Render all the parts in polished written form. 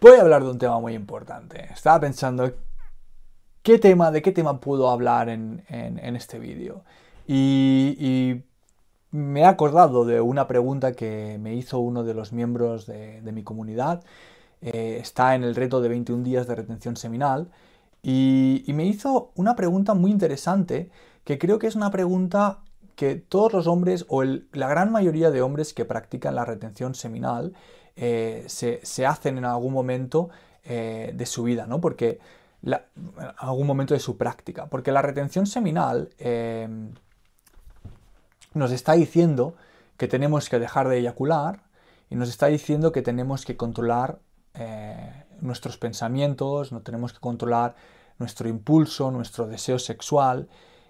Voy a hablar de un tema muy importante. Estaba pensando, de qué tema puedo hablar en este vídeo? Y me he acordado de una pregunta que me hizo uno de los miembros de mi comunidad. Está en el reto de 21 días de retención seminal. Y me hizo una pregunta muy interesante, que creo que es una pregunta que todos los hombres, o la gran mayoría de hombres que practican la retención seminal, se hacen en algún momento de su vida, ¿no? Porque en algún momento de su práctica. Porque la retención seminal nos está diciendo que tenemos que dejar de eyacular y nos está diciendo que tenemos que controlar nuestros pensamientos, no tenemos que controlar nuestro impulso, nuestro deseo sexual.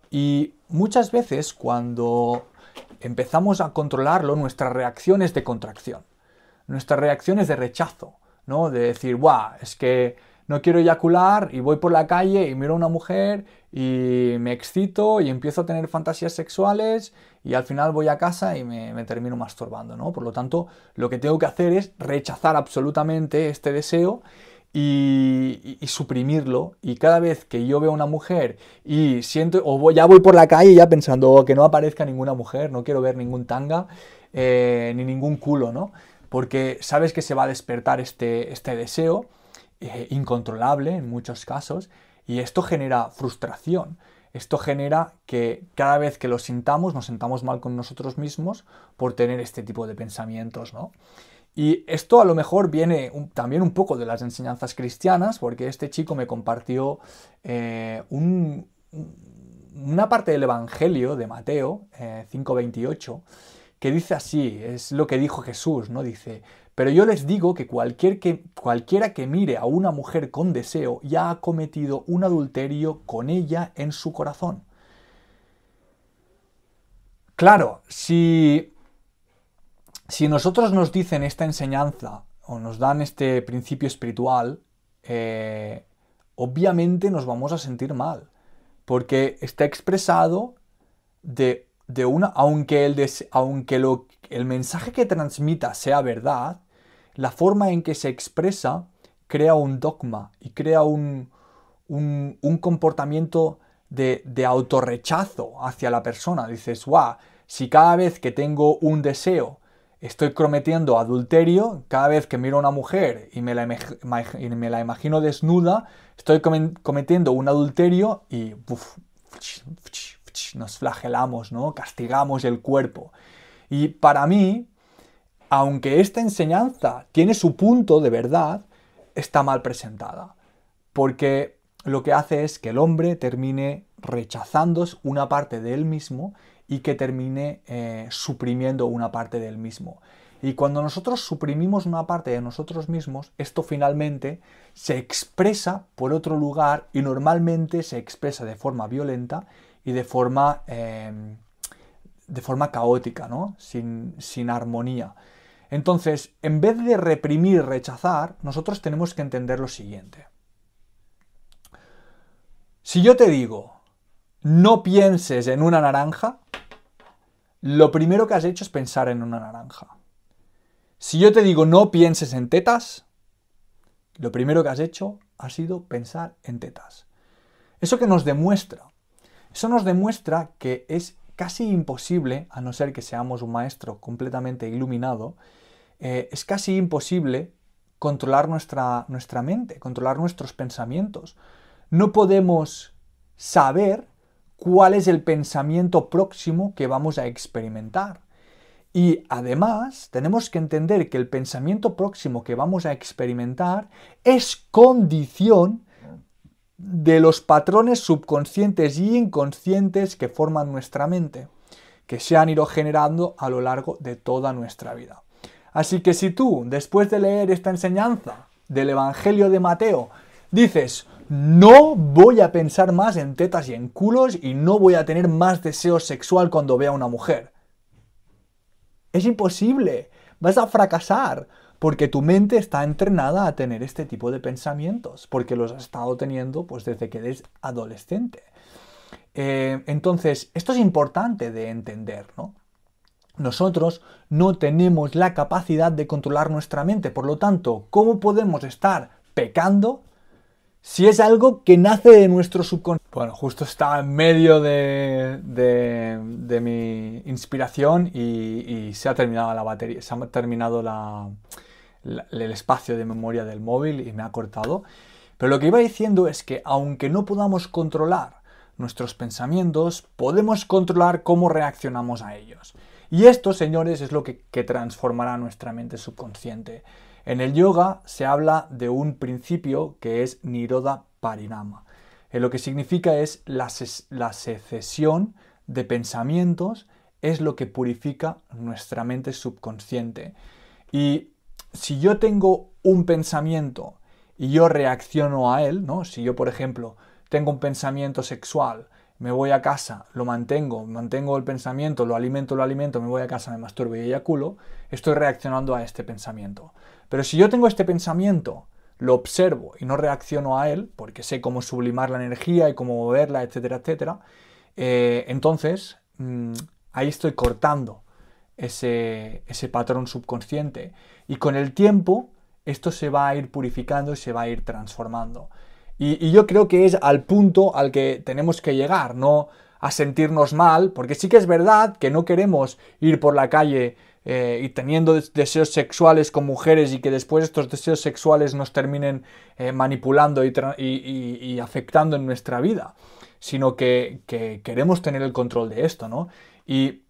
Y muchas veces cuando empezamos a controlarlo, nuestra reacción es de contracción, nuestra reacción es de rechazo, ¿no? De decir, guau, es que no quiero eyacular y voy por la calle y miro a una mujer y me excito y empiezo a tener fantasías sexuales y al final voy a casa y me termino masturbando, ¿no? Por lo tanto, lo que tengo que hacer es rechazar absolutamente este deseo y suprimirlo. Y cada vez que yo veo a una mujer y siento, ya voy por la calle ya pensando que no aparezca ninguna mujer, no quiero ver ningún tanga ni ningún culo, ¿no? Porque sabes que se va a despertar este deseo incontrolable en muchos casos, y esto genera frustración. Esto genera que cada vez que lo sintamos, nos sintamos mal con nosotros mismos por tener este tipo de pensamientos, ¿no? Y esto a lo mejor viene también un poco de las enseñanzas cristianas, porque este chico me compartió una parte del Evangelio de Mateo 5:28, que dice así, es lo que dijo Jesús, ¿no? Dice, pero yo les digo que cualquiera que mire a una mujer con deseo ya ha cometido un adulterio con ella en su corazón. Claro, si nosotros nos dicen esta enseñanza o nos dan este principio espiritual, obviamente nos vamos a sentir mal, porque está expresado aunque el mensaje que transmita sea verdad, la forma en que se expresa crea un dogma y crea un comportamiento de autorrechazo hacia la persona. Dices, guau, si cada vez que tengo un deseo estoy cometiendo adulterio, cada vez que miro a una mujer y me la imagino desnuda, estoy cometiendo un adulterio y nos flagelamos, ¿no? Castigamos el cuerpo. Y para mí, aunque esta enseñanza tiene su punto de verdad, está mal presentada. Porque lo que hace es que el hombre termine rechazando una parte de él mismo y que termine suprimiendo una parte de él mismo. Y cuando nosotros suprimimos una parte de nosotros mismos, esto finalmente se expresa por otro lugar y normalmente se expresa de forma violenta y de forma caótica, ¿no? Sin armonía. Entonces, en vez de reprimir y rechazar, nosotros tenemos que entender lo siguiente. Si yo te digo, no pienses en una naranja, lo primero que has hecho es pensar en una naranja. Si yo te digo, no pienses en tetas, lo primero que has hecho ha sido pensar en tetas. ¿Eso qué nos demuestra? Eso nos demuestra que es casi imposible, a no ser que seamos un maestro completamente iluminado, es casi imposible controlar nuestra mente, controlar nuestros pensamientos. No podemos saber cuál es el pensamiento próximo que vamos a experimentar. Y además tenemos que entender que el pensamiento próximo que vamos a experimentar es condición de los patrones subconscientes y inconscientes que forman nuestra mente, que se han ido generando a lo largo de toda nuestra vida. Así que si tú, después de leer esta enseñanza del Evangelio de Mateo, dices, no voy a pensar más en tetas y en culos y no voy a tener más deseo sexual cuando vea a una mujer, es imposible, vas a fracasar, porque tu mente está entrenada a tener este tipo de pensamientos, porque los has estado teniendo pues desde que eres adolescente. Entonces, esto es importante de entender, ¿no? nosotros no tenemos la capacidad de controlar nuestra mente. Por lo tanto, ¿cómo podemos estar pecando si es algo que nace de nuestro subconsciente? Bueno, justo estaba en medio de mi inspiración y se ha terminado la batería, se ha terminado el espacio de memoria del móvil y me ha cortado. Pero lo que iba diciendo es que aunque no podamos controlar nuestros pensamientos, podemos controlar cómo reaccionamos a ellos. Y esto, señores, es lo que transformará nuestra mente subconsciente. En el yoga se habla de un principio que es Nirodha Parinama. Lo que significa es la secesión de pensamientos es lo que purifica nuestra mente subconsciente. Y si yo tengo un pensamiento y yo reacciono a él, ¿no? Si yo, por ejemplo, tengo un pensamiento sexual, me voy a casa, lo mantengo el pensamiento, lo alimento, me voy a casa, me masturbo y eyaculo, estoy reaccionando a este pensamiento. Pero si yo tengo este pensamiento, lo observo y no reacciono a él, porque sé cómo sublimar la energía y cómo moverla, etcétera, etcétera, entonces ahí estoy cortando ese patrón subconsciente. Y con el tiempo, esto se va a ir purificando y se va a ir transformando. Y yo creo que es al punto al que tenemos que llegar, no a sentirnos mal, porque sí que es verdad que no queremos ir por la calle y teniendo deseos sexuales con mujeres y que después estos deseos sexuales nos terminen manipulando y afectando en nuestra vida, sino que queremos tener el control de esto, ¿no? Y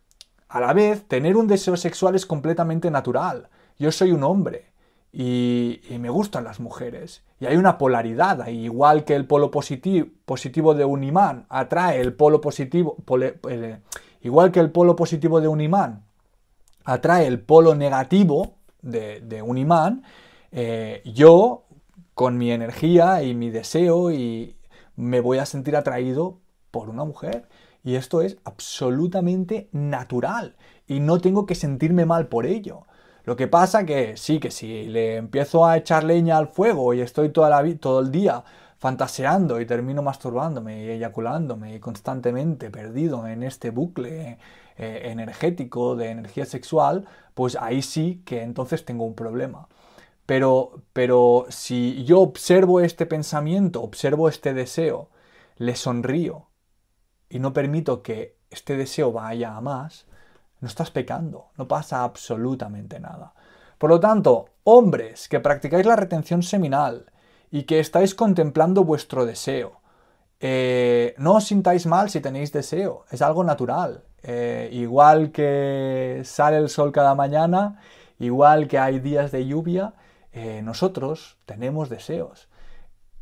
a la vez, tener un deseo sexual es completamente natural. Yo soy un hombre y me gustan las mujeres. Y hay una polaridad, igual que el polo positivo de un imán atrae el polo positivo, igual que el polo positivo de un imán atrae el polo negativo de un imán, yo con mi energía y mi deseo me voy a sentir atraído por una mujer. Y esto es absolutamente natural y no tengo que sentirme mal por ello. Lo que pasa que sí, que si le empiezo a echar leña al fuego y estoy todo el día fantaseando y termino masturbándome y eyaculándome y constantemente perdido en este bucle energético de energía sexual, pues ahí sí que entonces tengo un problema. Pero si yo observo este pensamiento, observo este deseo, le sonrío y no permito que este deseo vaya a más, no estás pecando, no pasa absolutamente nada. Por lo tanto, hombres que practicáis la retención seminal y que estáis contemplando vuestro deseo, no os sintáis mal si tenéis deseo, es algo natural. Igual que sale el sol cada mañana, igual que hay días de lluvia, nosotros tenemos deseos.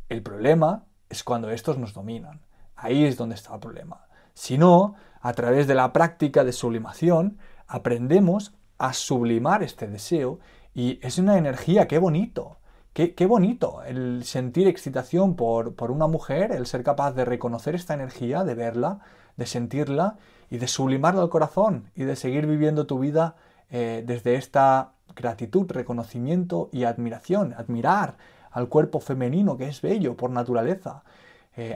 El problema es cuando estos nos dominan. Ahí es donde está el problema. Si no, a través de la práctica de sublimación, aprendemos a sublimar este deseo y es una energía, qué bonito. Qué bonito el sentir excitación por una mujer, el ser capaz de reconocer esta energía, de verla, de sentirla y de sublimarla al corazón y de seguir viviendo tu vida desde esta gratitud, reconocimiento y admiración. Admirar al cuerpo femenino que es bello por naturaleza.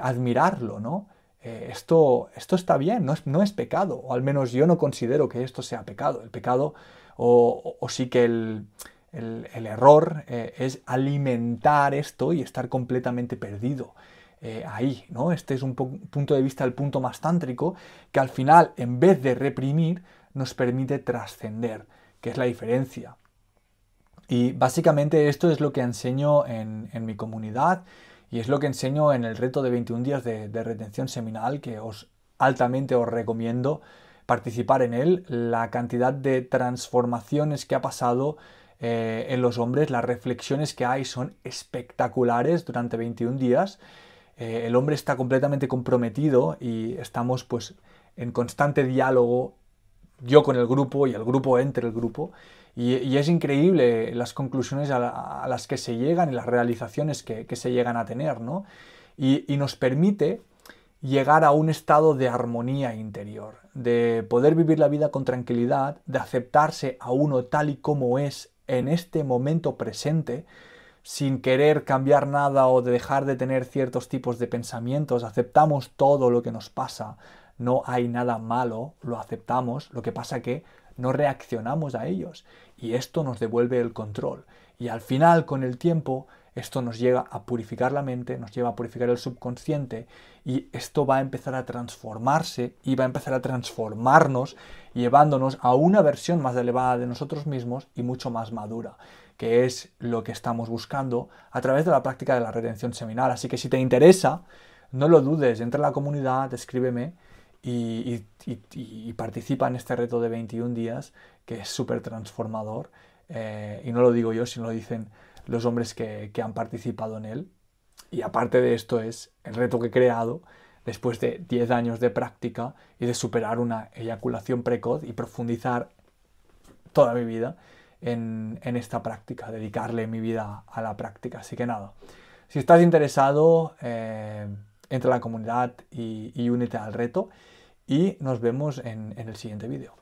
Admirarlo, ¿no? Esto está bien, no es pecado, o al menos yo no considero que esto sea pecado. El pecado, o sí que el error es alimentar esto y estar completamente perdido ahí, ¿no? Este es un punto de vista, el punto más tántrico, que al final, en vez de reprimir, nos permite trascender, que es la diferencia. Y básicamente esto es lo que enseño en mi comunidad y es lo que enseño en el reto de 21 días de retención seminal, que altamente os recomiendo participar en él. La cantidad de transformaciones que ha pasado en los hombres, las reflexiones que hay son espectaculares durante 21 días. El hombre está completamente comprometido y estamos pues en constante diálogo, yo con el grupo y el grupo entre el grupo. Y es increíble las conclusiones a las que se llegan y las realizaciones que se llegan a tener, ¿no? Y nos permite llegar a un estado de armonía interior, de poder vivir la vida con tranquilidad, de aceptarse a uno tal y como es en este momento presente, sin querer cambiar nada o de dejar de tener ciertos tipos de pensamientos. Aceptamos todo lo que nos pasa, no hay nada malo, lo aceptamos, lo que pasa que no reaccionamos a ellos y esto nos devuelve el control. Y al final, con el tiempo, esto nos llega a purificar la mente, nos lleva a purificar el subconsciente y esto va a empezar a transformarse y va a empezar a transformarnos, llevándonos a una versión más elevada de nosotros mismos y mucho más madura, que es lo que estamos buscando a través de la práctica de la redención seminal. Así que si te interesa, no lo dudes, entra en la comunidad, escríbeme y participa en este reto de 21 días que es súper transformador. Y no lo digo yo, sino lo dicen los hombres que han participado en él. Y aparte de esto es el reto que he creado después de 10 años de práctica y de superar una eyaculación precoz y profundizar toda mi vida en esta práctica, dedicarle mi vida a la práctica. Así que nada, si estás interesado, entra a la comunidad y únete al reto y nos vemos en el siguiente vídeo.